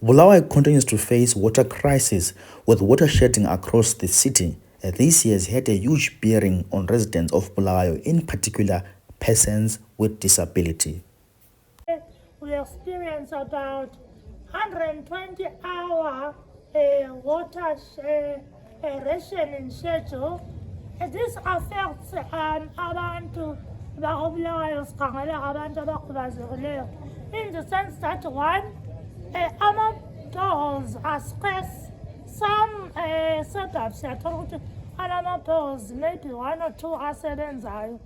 Bulawayo continues to face water crisis, with water shedding across the city. This year has had a huge bearing on residents of Bulawayo, in particular persons with disability. We experience about 120-hour water rationing schedule. This affects abantu bakubulawayo sikhangela abantu abakhubazekileyo in the sense that one, ama-boreholes are scarce. Some setups siyathola ukuthi alama-boreholes maybe one or two asebenzayo.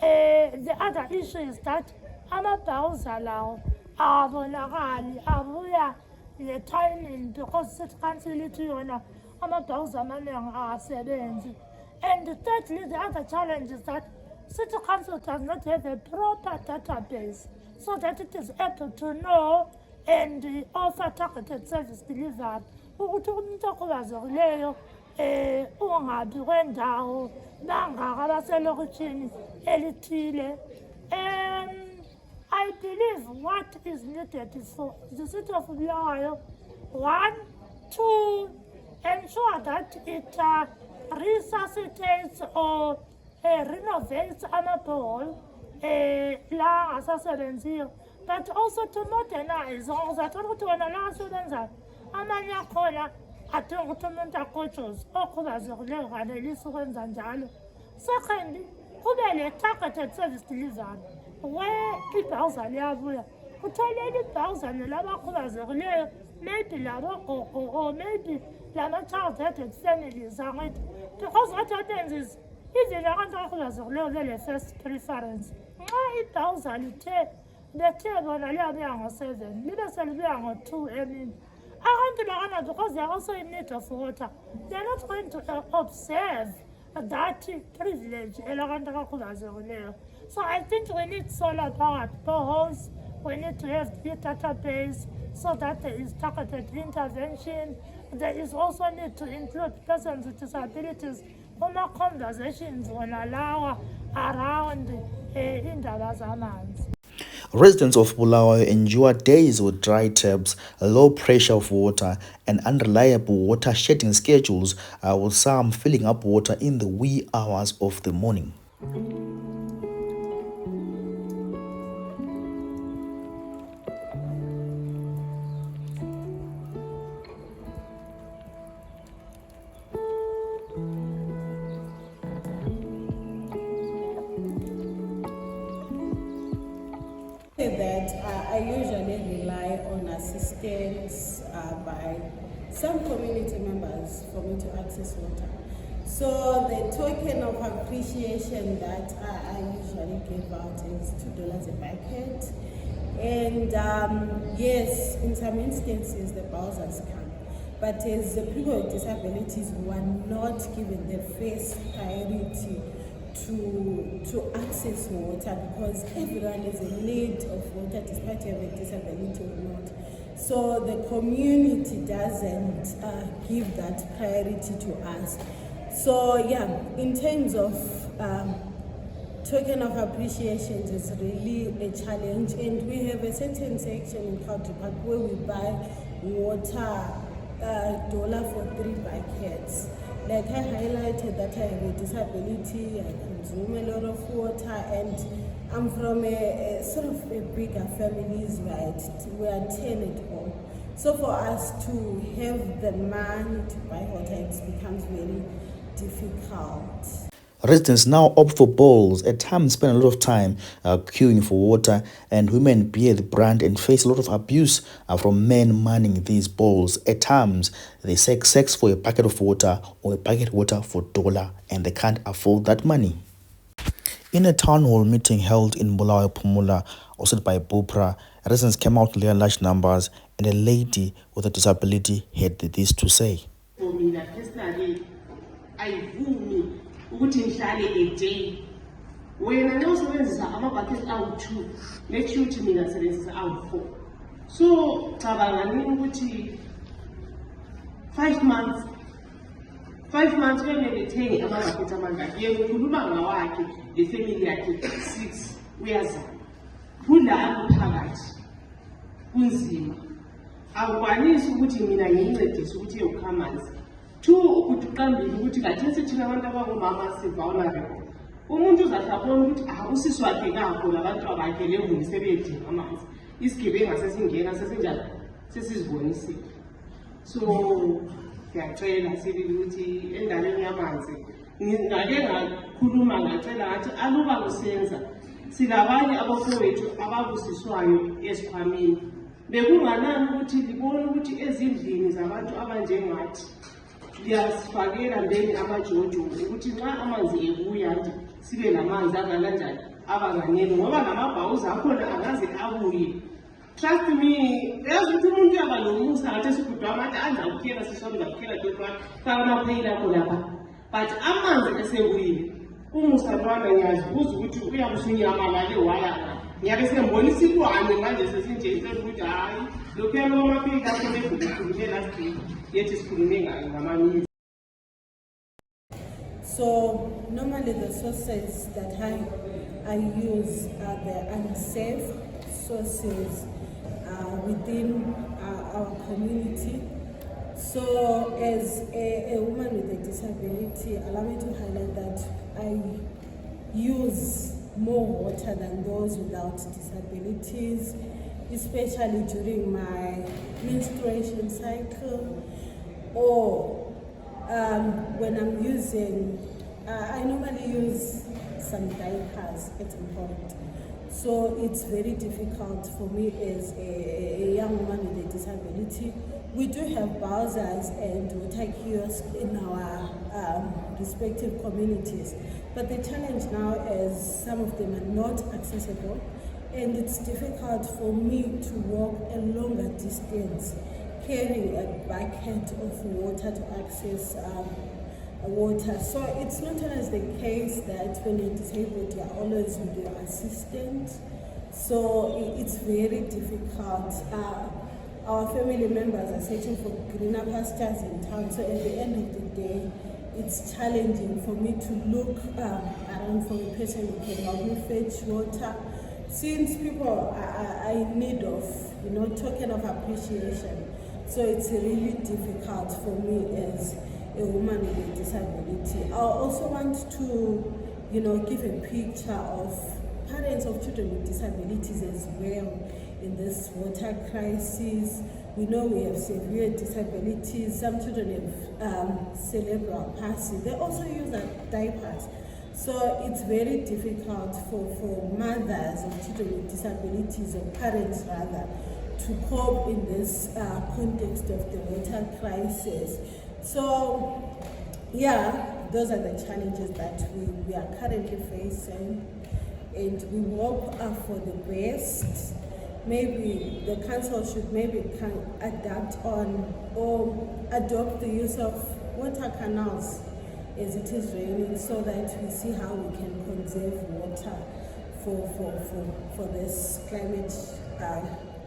The other issue is that amabhawuza lawo awabonakali, abuya le-timing because city council ithi yona amabhawuza amaningi awasebenzi. And thirdly, the other challenge is that city council does not have a proper database so that it is able to know and offer targeted service delivery. Ukuthi umuntu okhubazekileyo ungaphi kwendawo bangaka abaselokishini elithile. I believe what is needed is for the city of Bulawayo, one, to ensure that it resuscitates or renovates amabhorehole la asasebenziyo, but also to modernize. Uzathola ukuthi wena la asebenzayo amanye akhona adinga ukuthi umuntu akotshoze okhubazekileyo kanelisa ukwenza njalo. Secondly, kube le-targeted service delivery where ibhawuza liyabuya kutholele ibhawuzane labakhubazekileyo, maybe labogogo or maybe lama-child-headed families angithi. Because what happens is even abantu abakhubazekileyo bele-first preference. Nxa ibhawuza bethe bona liyabuya ngo-7 libe selibuya ngo-2 emini, abantu lakana, because they are also in need of water, they are not going to observe that privilege elabantu abakhubazekileyo. So I think we need solar powered boreholes, we need to have the database so that there is targeted intervention. There is also need to include persons with disabilities kuma conversations wona lawa around indaba zamanzi. Residents of Bulawayo endure days with dry taps, low pressure of water, and unreliable water shedding schedules, with some filling up water in the wee hours of the morning. That I usually rely on assistance by some community members for me to access water. So the token of appreciation that I usually give out is $2 a bucket. And yes, in some instances the bowsers come. But as the people with disabilities who are not given the first priority to access water, because everyone is in need of water despite having a disability or not. So the community doesn't give that priority to us. So yeah, in terms of token of appreciation is really a challenge, and we have a certain section in Country Park where we buy water $1 for 3 buckets. Like I highlighted that I have a disability, I consume a lot of water, and I'm from a sort of a bigger families, right? We are 10 at home. So for us to have the money to buy water, it becomes very difficult. Residents now opt for bowls, at times spend a lot of time queuing for water, and women bear the brunt and face a lot of abuse from men manning these bowls. At times, they sex for a packet of water or a packet of water for $1, and they can't afford that money. In a town hall meeting held in Bulawayo, Pumula, hosted by Bupra, residents came out in their large numbers, and a lady with a disability had this to say. For me, personally, I vumi ukuthi ngihlale a day. Wena nxa usebenzisa ama-bucket awu-2, let you to mina sebenzisa awu-4. So cabangani ukuthi 5 months kumele ethenge ama-bucket amangaki. Yena ukhuluma ngawakhe, le family yakhe 6. uyazama kulapho phakathi kunzima awukwanisi ukuthi mina ngiyincedise ukuthi iyokukha amanzi. Two, ukuthi uqambile ukuthi kathesi thina abantu abangomama si-vulnerable. Umuntu uzahlabona ukuthi usisi wakhe kakho labantu abakhe levuni sebeyedinga amanzi. Isigebenga sesingena sesinjani sesizibonisile. So ngiyacela sibili ukuthi endaweni yamanzi ngake ngakhuluma ngacela ngathi aluba kusenza silabanye abafowethu ababusiswayo esikhwameni. Bekunganani ukuthi libone ukuthi ezindlini zabantu abanjengathi liyasifakela mbeni amajojo ukuthi nxa amanzi ebuya nje sibe namanzi angakanjani abanganele ngoba namabhawuzi akhona angaze abuye. Trust me, yazi ukuthi umuntu yaba nomusa ngathi esigudwa amathi anzakukhela sisonke zakukhela totwana kamapheyila akho lapha. But amanzi esebuyile umusa lwana ngiyazi uze ukuthi uyabusunyamalale waya ngiyabe sembona isilwane manje sesinjeyise ukuthi hayi lokhu yalomapheyila akho levukukhulume last week yethi sikhulume ngamamizi. So normally the sources that I use are the unsafe sources within our community. So as a woman with a disability, allow me to highlight that I use more water than those without disabilities, especially during my menstruation cycle or when I'm using, I normally use some diapers at some point. So it's very difficult for me as a young woman with a disability. We do have bowsers and water kiosks in our respective communities, but the challenge now is some of them are not accessible, and it's difficult for me to walk a longer distance carrying a bucket of water to access water. So it's not always the case that when you're disabled you're always with your assistant, so it's very difficult. Our family members are searching for greener pastures in town, so at the end of the day it's challenging for me to look around for a person who can help me fetch water, since people are in need of, token of appreciation. So it's really difficult for me as a woman with a disability. I also want to, give a picture of parents of children with disabilities as well in this water crisis. We know we have severe disabilities. Some children have cerebral palsy. They also use diapers. So it's very difficult for mothers of children with disabilities, or parents rather, to cope in this context of the water crisis. So, those are the challenges that we are currently facing, and we hope for the best. Maybe the council should adapt on or adopt the use of water canals as it is raining, so that we see how we can conserve water for this climate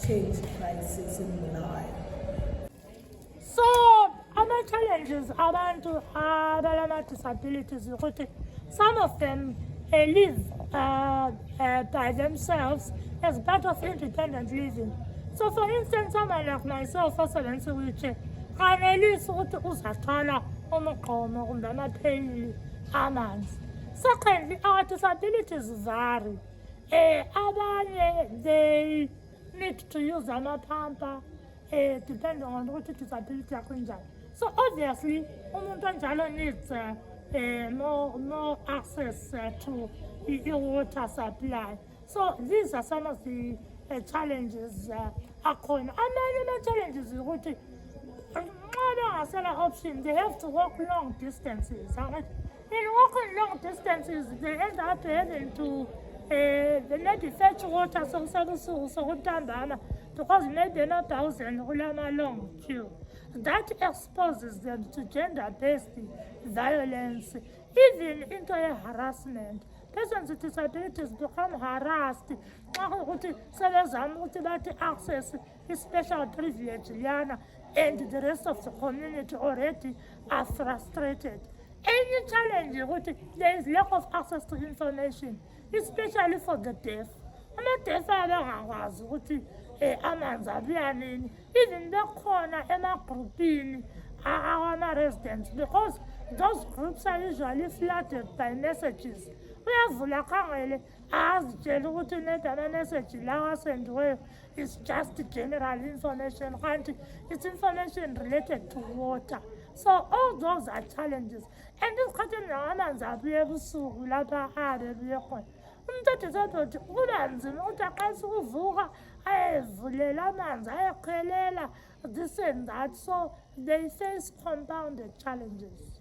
change crisis in Bulawayo. So ama-challenges abantu abalama-disabilities ukuthi some of them live by themselves as part of independent living. So for instance, someone like myself osebenzisa i-wheelchair kanelisi ukuthi uzathola umgqomo kumbe amapheyili amanzi. Secondly, our disabilities vary. Abanye, they need to use amapampa depending on what disability yakho njani. So obviously umuntu onjalo needs more access to water supply. So these are some of the challenges akhona. Amanye ama-challenges ukuthi nxa bengasela option, they have to walk long distances. In walking long distances, they end up having to maybe fetch water sokutambama, because maybe they're not 1,000 long queue. That exposes them to gender-based violence, even into a harassment. Persons with disabilities become harassed. Access special privilege, and the rest of the community already are frustrated. Any challenge, there is lack of access to information. especially for the deaf. Ama-deaf abangakwazi ukuthi amanzi abuya nini, even bekhona emagrupini awama-residents, because those groups are usually flooded by messages. Uyavula akhangele azitshela ukuthi net ama-message lawa asendiweyo is just general information, kanti it's information related to water. So all those are challenges. And isikhathini namanzi abuye ebusuku lapha abebuye khona, umuntu odisabled kuba nzima ukuthi aqalise ukuvuka ayevulela amanzi ayekhelela this and that. So they face compounded challenges.